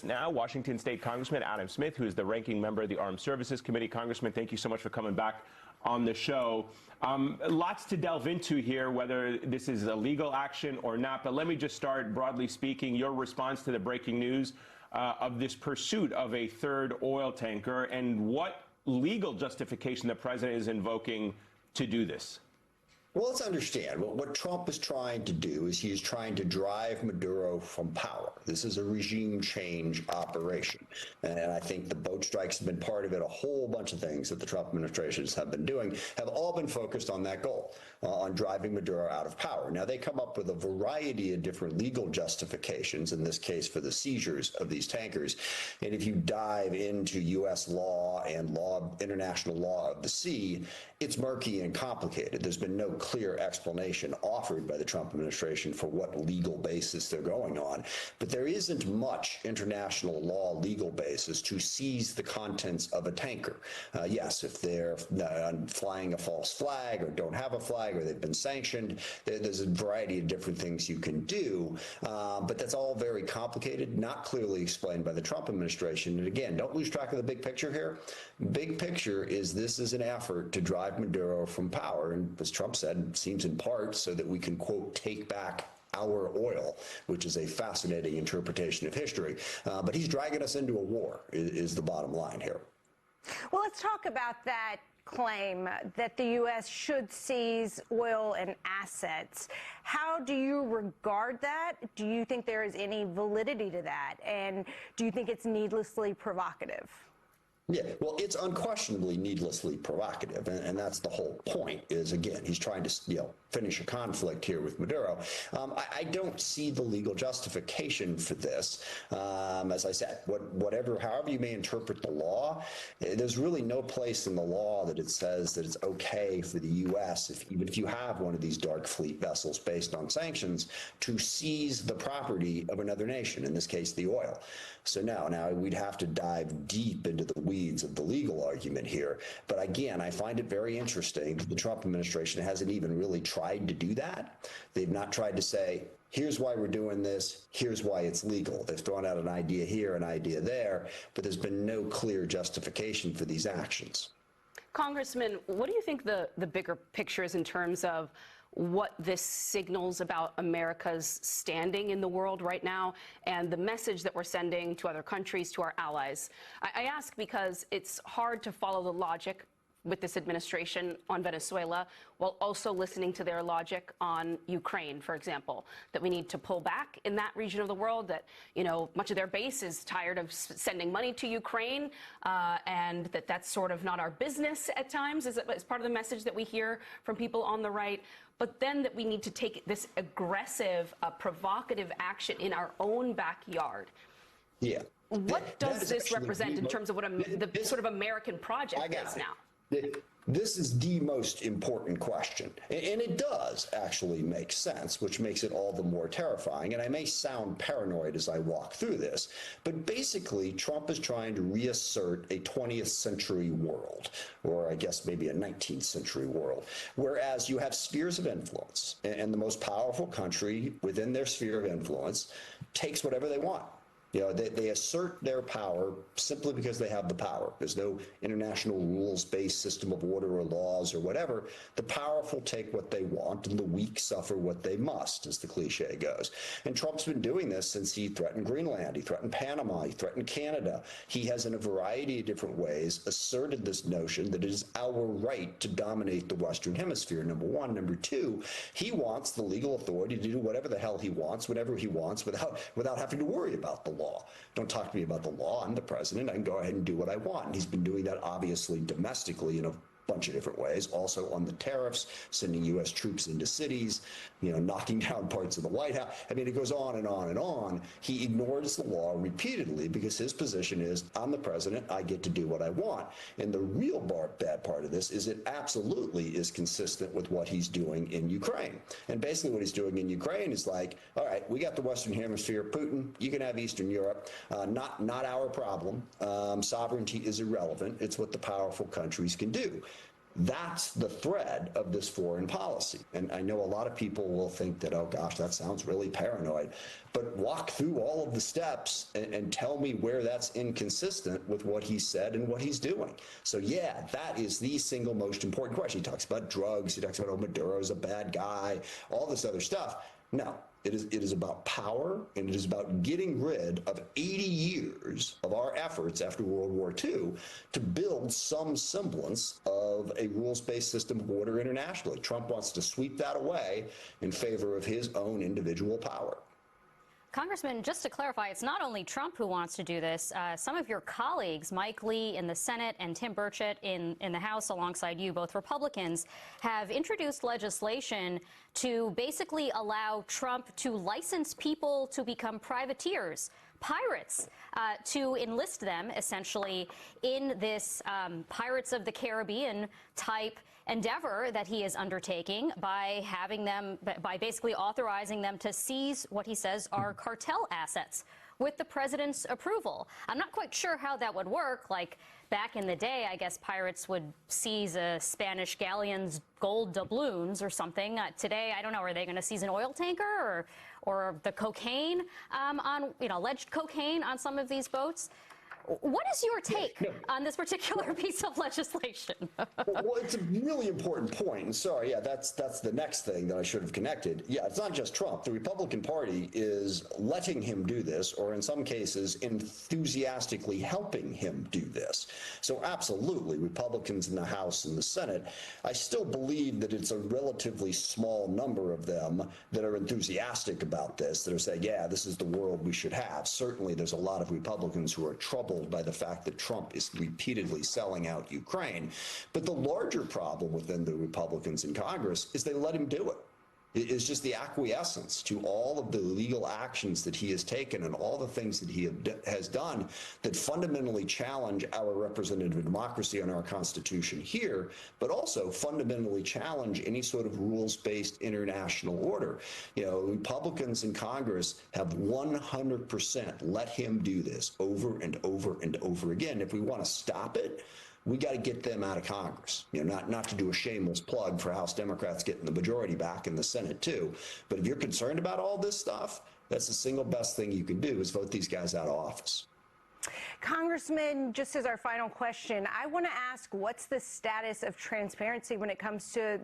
Now, Washington State Congressman Adam Smith, who is the ranking member of the Armed Services Committee. Congressman, thank you so much for coming back on the show. Lots to delve into here, whether this is a legal action or not. But let me just start, broadly speaking, your response to the breaking news of this pursuit of a third oil tanker and what legal justification the president is invoking to do this. Well, let's understand what Trump is trying to do is he is trying to drive Maduro from power. This is a regime change operation. And I think the boat strikes have been part of it. A whole bunch of things that the Trump administrations have been doing have all been focused on that goal, on driving Maduro out of power. Now, they come up with a variety of different legal justifications, in this case for the seizures of these tankers. And if you dive into U.S. law and international law of the sea, it's murky and complicated. There's been no clear explanation offered by the Trump administration for what legal basis they're going on. But there isn't much international law legal basis to seize the contents of a tanker. Yes, if they're flying a false flag or don't have a flag or they've been sanctioned, there's a variety of different things you can do. But that's all very complicated, not clearly explained by the Trump administration. And again, don't lose track of the big picture here. Big picture is this is an effort to drive Maduro from power. And as Trump said, seems in part so that we can, quote, take back our oil, which is a fascinating interpretation of history. But he's dragging us into a war, is the bottom line here. Well, let's talk about that claim that the U.S. should seize oil and assets. How do you regard that? Do you think there is any validity to that? And do you think it's needlessly provocative? Yeah, well, it's unquestionably needlessly provocative, and that's the whole point. Is again, he's trying to finish a conflict here with Maduro. I don't see the legal justification for this. As I said, however you may interpret the law, there's really no place in the law that it says that it's okay for the U.S. Even if you have one of these dark fleet vessels based on sanctions, to seize the property of another nation. In this case, the oil. So now we'd have to dive deep into the weeds of the legal argument here. But again, I find it very interesting that the Trump administration hasn't even really tried to do that. They've not tried to say, here's why we're doing this, here's why it's legal. They've thrown out an idea here, an idea there, but there's been no clear justification for these actions. Congressman, what do you think the bigger picture is in terms of what this signals about America's standing in the world right now and the message that we're sending to other countries, to our allies? I ask because it's hard to follow the logic with this administration on Venezuela while also listening to their logic on Ukraine, for example, that we need to pull back in that region of the world, that, much of their base is tired of sending money to Ukraine, and that's sort of not our business at times, as part of the message that we hear from people on the right. But then that we need to take this aggressive, provocative action in our own backyard. Yeah. What does this represent in terms of what the sort of American project is now? This is the most important question, and it does actually make sense, which makes it all the more terrifying. And I may sound paranoid as I walk through this, but basically Trump is trying to reassert a 20th century world, or I guess maybe a 19th century world, whereas you have spheres of influence, and the most powerful country within their sphere of influence takes whatever they want. They assert their power simply because they have the power. There's no international rules-based system of order or laws or whatever. The powerful take what they want, and the weak suffer what they must, as the cliche goes. And Trump's been doing this since he threatened Greenland, he threatened Panama, he threatened Canada. He has, in a variety of different ways, asserted this notion that it is our right to dominate the Western Hemisphere, number one. Number two, he wants the legal authority to do whatever the hell he wants, whenever he wants, without having to worry about the law. Don't talk to me about the law. I'm the president. I can go ahead and do what I want. And he's been doing that obviously domestically in a bunch of different ways, also on the tariffs, sending U.S. troops into cities, knocking down parts of the White House. I mean, it goes on and on and on. He ignores the law repeatedly because his position is, I'm the president, I get to do what I want. And the real bad part of this is it absolutely is consistent with what he's doing in Ukraine. And basically what he's doing in Ukraine is like, all right, we got the Western Hemisphere, Putin, you can have Eastern Europe, not our problem. Sovereignty is irrelevant. It's what the powerful countries can do. That's the thread of this foreign policy. And I know a lot of people will think that, oh gosh, that sounds really paranoid. But walk through all of the steps and tell me where that's inconsistent with what he said and what he's doing. So yeah, that is the single most important question. He talks about drugs, he talks about, oh, Maduro's a bad guy, all this other stuff. No. It is about power, and it is about getting rid of 80 years of our efforts after World War II to build some semblance of a rules-based system of order internationally. Trump wants to sweep that away in favor of his own individual power. Congressman, just to clarify, it's not only Trump who wants to do this. Some of your colleagues, Mike Lee in the Senate and Tim Burchett in the House alongside you, both Republicans, have introduced legislation to basically allow Trump to license people to become privateers, pirates, to enlist them essentially in this Pirates of the Caribbean type endeavor that he is undertaking by having them, by basically authorizing them to seize what he says are cartel assets with the president's approval. I'm not quite sure how that would work. Like back in the day, I guess pirates would seize a Spanish galleon's gold doubloons or something. Today, I don't know, are they going to seize an oil tanker or the cocaine on, alleged cocaine on some of these boats? What is your take on this particular piece of legislation? Well, it's a really important point. And sorry, yeah, that's the next thing that I should have connected. Yeah, it's not just Trump. The Republican Party is letting him do this, or in some cases, enthusiastically helping him do this. So absolutely, Republicans in the House and the Senate, I still believe that it's a relatively small number of them that are enthusiastic about this, that are saying, yeah, this is the world we should have. Certainly, there's a lot of Republicans who are troubled by the fact that Trump is repeatedly selling out Ukraine. But the larger problem within the Republicans in Congress is they let him do it. It is just the acquiescence to all of the legal actions that he has taken and all the things that he has done that fundamentally challenge our representative democracy and our Constitution here, but also fundamentally challenge any sort of rules-based international order. Republicans in Congress have 100% let him do this over and over and over again. If we want to stop it, we got to get them out of Congress. Not to do a shameless plug for House Democrats getting the majority back in the Senate too. But if you're concerned about all this stuff, that's the single best thing you can do is vote these guys out of office. Congressman, just as our final question, I want to ask, what's the status of transparency when it comes to